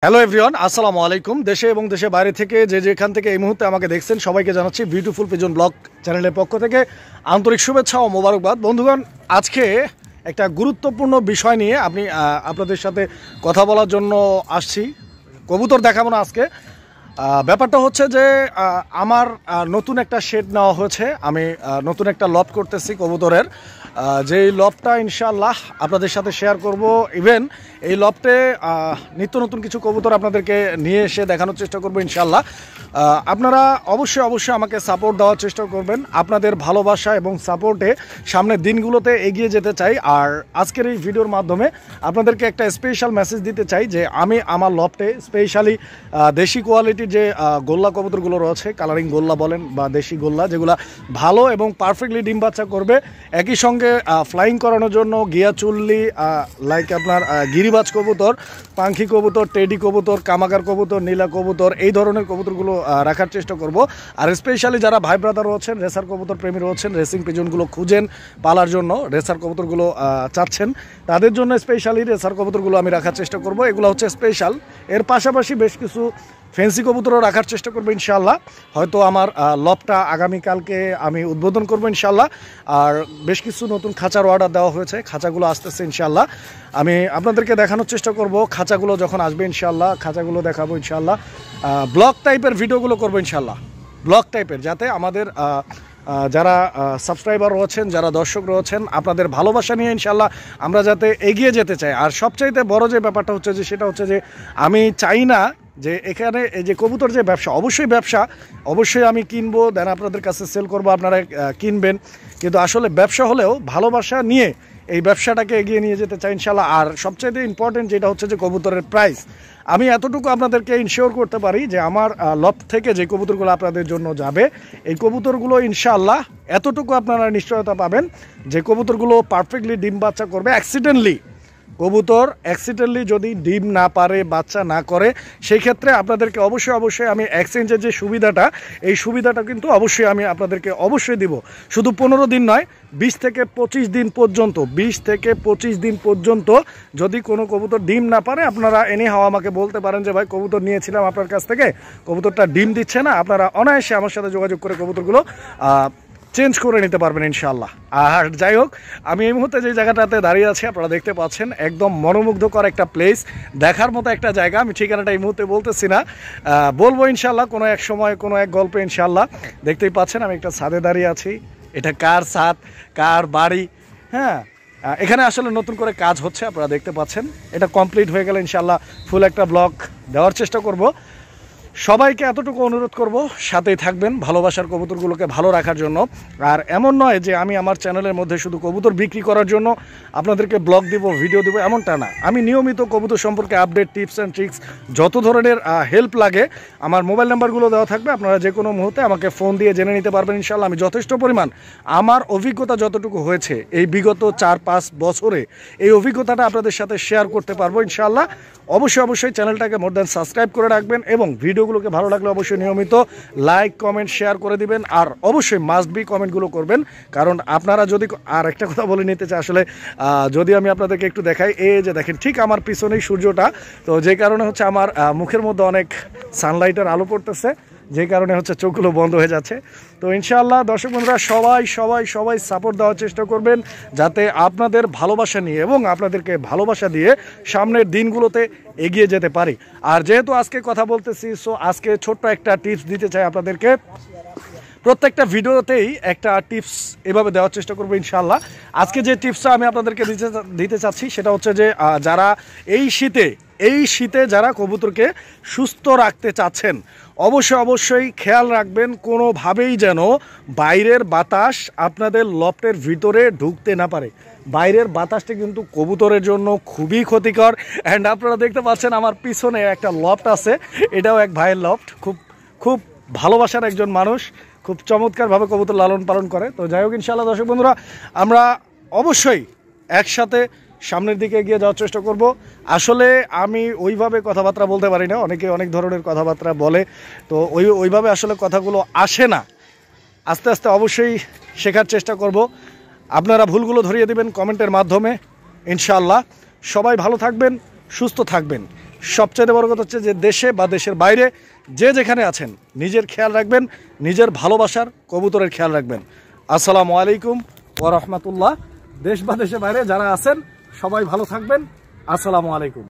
Hello everyone, আসসালামু আলাইকুম। দেশে এবং দেশের বাইরে থেকে যে যেখান থেকে এই মুহূর্তে আমাকে দেখছেন সবাইকে জানাচ্ছি বিউটিফুল পিজন ব্লগ চ্যানেলের পক্ষ থেকে আন্তরিক শুভেচ্ছা ও মোবারকবাদ। বন্ধুগণ, আজকে একটা গুরুত্বপূর্ণ বিষয় নিয়ে আপনাদের সাথে কথা বলার জন্য আসছি। কবুতর দেখাবো না আজকে। ব্যাপারটা হচ্ছে যে আমার নতুন একটা শেড নেওয়া হয়েছে। আমি নতুন একটা লফট করতেছি কবুতরের, যেই লফটটা ইনশাআল্লাহ আপনাদের সাথে শেয়ার করব। ইভেন এই লফটে নিত্য নতুন কিছু কবুতর আপনাদেরকে নিয়ে এসে দেখানোর চেষ্টা করবো ইনশাআল্লাহ। আপনারা অবশ্যই আমাকে সাপোর্ট দেওয়ার চেষ্টা করবেন। আপনাদের ভালোবাসা এবং সাপোর্টে সামনের দিনগুলোতে এগিয়ে যেতে চাই। আর আজকের এই ভিডিওর মাধ্যমে আপনাদেরকে একটা স্পেশাল মেসেজ দিতে চাই যে আমি আমার লফটে স্পেশালি দেশি কোয়ালিটির যে গোল্লা কবুতরগুলো রয়েছে, কালারিং গোল্লা বলেন বা দেশি গোল্লা, যেগুলো ভালো এবং পারফেক্টলি ডিম বাচ্চা করবে, একই সঙ্গে ফ্লাইং করানোর জন্য গিয়া চুল্লি, লাইক আপনার গিরিবাজ কবুতর, পাখি কবুতর, টেডি কবুতর, কামাকার কবুতর, নীলা কবুতর, এই ধরনের কবুতরগুলো রাখার চেষ্টা করব। আর স্পেশালি যারা ভাই ব্রাদার রয়েছেন, রেসার কবুতর প্রেমী রয়েছেন, রেসিং পিজনগুলো খুঁজেন পালার জন্য, রেসার কবুতরগুলো চাচ্ছেন, তাদের জন্য স্পেশালি রেসার কবুতরগুলো আমি রাখার চেষ্টা করব। এগুলো হচ্ছে স্পেশাল। এর পাশাপাশি বেশ কিছু ফ্যান্সি কবুতরও রাখার চেষ্টা করবো ইনশাআল্লাহ। হয়তো আমার লফটটা আগামীকালকে আমি উদ্বোধন করবো ইনশাআল্লাহ। আর বেশ কিছু নতুন খাঁচার অর্ডার দেওয়া হয়েছে, খাঁচাগুলো আসতেছে ইনশাআল্লাহ। আমি আপনাদেরকে দেখানোর চেষ্টা করব খাঁচাগুলো যখন আসবে ইনশাআল্লাহ, খাঁচাগুলো দেখাবো ইনশাআল্লাহ। ব্লগ টাইপের ভিডিওগুলো করবো ইনশাআল্লাহ, ব্লগ টাইপের, যাতে আমাদের যারা সাবস্ক্রাইবার রয়েছেন, যারা দর্শক রয়েছেন, আপনাদের ভালোবাসা নিয়ে ইনশাআল্লাহ আমরা যাতে এগিয়ে যেতে চাই। আর সবচাইতে বড় যে ব্যাপারটা হচ্ছে যে সেটা হচ্ছে যে আমি চাই না যে এখানে এই যে কবুতর যে ব্যবসা, অবশ্যই আমি কিনবো, দেন আপনাদের কাছে সেল করব, আপনারা কিনবেন, কিন্তু আসলে ব্যবসা হলেও ভালোবাসা নিয়ে এই ব্যবসাটাকে এগিয়ে নিয়ে যেতে চাই ইনশাআল্লাহ। আর সবচাইতে ইম্পর্টেন্ট যেটা হচ্ছে যে কবুতরের প্রাইস, আমি এতটুকু আপনাদেরকে ইনশিওর করতে পারি যে আমার লফট থেকে যে কবুতরগুলো আপনাদের জন্য যাবে, এই কবুতরগুলো ইনশাআল্লাহ এতটুকু আপনারা নিশ্চয়তা পাবেন যে কবুতরগুলো পারফেক্টলি ডিম বাচ্চা করবে। কবুতর অ্যাক্সিডেন্টলি যদি ডিম না পারে, বাচ্চা না করে, সেই ক্ষেত্রে আপনাদেরকে অবশ্যই আমি এক্সচেঞ্জের যে সুবিধাটা, এই সুবিধাটা কিন্তু আমি আপনাদেরকে দিব। শুধু 15 দিন নয়, 20 থেকে 25 দিন পর্যন্ত যদি কোনো কবুতর ডিম না পারে, আপনারা এনিহাও আমাকে বলতে পারেন যে ভাই কবুতর নিয়েছিলাম আপনার কাছ থেকে, কবুতরটা ডিম দিচ্ছে না, আপনারা অনায়াসে আমার সাথে যোগাযোগ করে কবুতরগুলো চেঞ্জ করে নিতে পারবেন ইনশাআল্লাহ। আর যাই হোক, আমি এই মুহূর্তে যে জায়গাটাতে দাঁড়িয়ে আছি আপনারা দেখতে পাচ্ছেন, একদম মনোমুগ্ধকর একটা প্লেস, দেখার মতো একটা জায়গা। আমি ঠিকানাটা এই মুহূর্তে বলতেছি না, বলবো ইনশাআল্লাহ কোনো এক সময়, কোনো এক গল্পে ইনশাআল্লাহ। দেখতেই পাচ্ছেন আমি একটা ছাদে দাঁড়িয়ে আছি। এটা কার ছাদ, কার বাড়ি? হ্যাঁ, এখানে আসলে নতুন করে কাজ হচ্ছে, আপনারা দেখতে পাচ্ছেন। এটা কমপ্লিট হয়ে গেলে ইনশাআল্লাহ ফুল একটা ব্লগ দেওয়ার চেষ্টা করব। সবাইকে এতটুকু অনুরোধ করব, সাথেই থাকবেন ভালোবাসার কবুতরগুলোকে ভালো রাখার জন্য। আর এমন নয় যে আমি আমার চ্যানেলের মধ্যে শুধু কবুতর বিক্রি করার জন্য আপনাদেরকে ব্লগ দিব, ভিডিও দিব, এমনটা না। আমি নিয়মিত কবুতর সম্পর্কে আপডেট, টিপস অ্যান্ড ট্রিক্স, যত ধরনের হেল্প লাগে, আমার মোবাইল নাম্বারগুলো দেওয়া থাকবে, আপনারা যে কোনো মুহূর্তে আমাকে ফোন দিয়ে জেনে নিতে পারবেন ইনশাআল্লাহ। আমি যথেষ্ট পরিমাণ আমার অভিজ্ঞতা যতটুকু হয়েছে এই বিগত 4-5 বছরে, এই অভিজ্ঞতাটা আপনাদের সাথে শেয়ার করতে পারবো ইনশাআল্লাহ। অবশ্যই চ্যানেলটাকে মোর দেন সাবস্ক্রাইব করে রাখবেন এবং ভিডিওগুলোকে ভালো লাগলে অবশ্যই নিয়মিত লাইক, কমেন্ট, শেয়ার করে দিবেন। আর অবশ্যই মাস্ট বি কমেন্টগুলো করবেন, কারণ আপনারা যদি, আর একটা কথা বলে নিতে চাই আসলে, যদি আমি আপনাদেরকে একটু দেখাই, এই যে দেখেন ঠিক আমার পিছনেই সূর্যটা, তো যে কারণে হচ্ছে আমার মুখের মধ্যে অনেক সানলাইটের আলো পড়তেছে, যে কারণে হচ্ছে চোখগুলো বন্ধ হয়ে যাচ্ছে। তো ইনশাআল্লাহ দর্শক বন্ধুরা সবাই সাপোর্ট দেওয়ার চেষ্টা করবেন, যাতে আপনাদের ভালোবাসা নিয়ে এবং আপনাদেরকে ভালোবাসা দিয়ে সামনের দিনগুলোতে এগিয়ে যেতে পারি। আর যেহেতু আজকে কথা বলতেছি, সো আজকে ছোট্ট একটা টিপস দিতে চাই আপনাদেরকে। প্রত্যেকটা ভিডিওতেই একটা টিপস এভাবে দেওয়ার চেষ্টা করবো ইনশাআল্লাহ। আজকে যে টিপসটা আমি আপনাদেরকে দিতে চাচ্ছি সেটা হচ্ছে যে যারা এই শীতে যারা কবুতরকে সুস্থ রাখতে চাচ্ছেন, অবশ্যই খেয়াল রাখবেন কোনোভাবেই যেন বাইরের বাতাস আপনাদের লফটের ভিতরে ঢুকতে না পারে। বাইরের বাতাসটা কিন্তু কবুতরের জন্য খুবই ক্ষতিকর। অ্যান্ড আপনারা দেখতে পাচ্ছেন আমার পিছনে একটা লফট আছে, এটাও এক ভাইয়ের লফট, খুব ভালোবাসার একজন মানুষ, খুব চমৎকারভাবে কবুতর লালন পালন করে। তো যাই হোক ইনশাআল্লাহ দর্শক বন্ধুরা, আমরা অবশ্যই একসাথে সামনের দিকে এগিয়ে যাওয়ার চেষ্টা করব। আসলে আমি ওইভাবে কথাবার্তা বলতে পারি না, অনেকে অনেক ধরনের কথাবার্তা বলে, তো ওইভাবে আসলে কথাগুলো আসে না। আস্তে অবশ্যই শেখার চেষ্টা করব। আপনারা ভুলগুলো ধরিয়ে দেবেন কমেন্টের মাধ্যমে ইনশাআল্লাহ। সবাই ভালো থাকবেন, সুস্থ থাকবেন। সবচেয়ে বড় কথা হচ্ছে যে দেশে বা দেশের বাইরে যে যেখানে আছেন নিজের খেয়াল রাখবেন, নিজের ভালোবাসার কবুতরের খেয়াল রাখবেন। আসসালামু আলাইকুম ওয়া রাহমাতুল্লাহ। দেশ বা দেশের বাইরে যারা আছেন সবাই ভালো থাকবেন। আসসালামু আলাইকুম।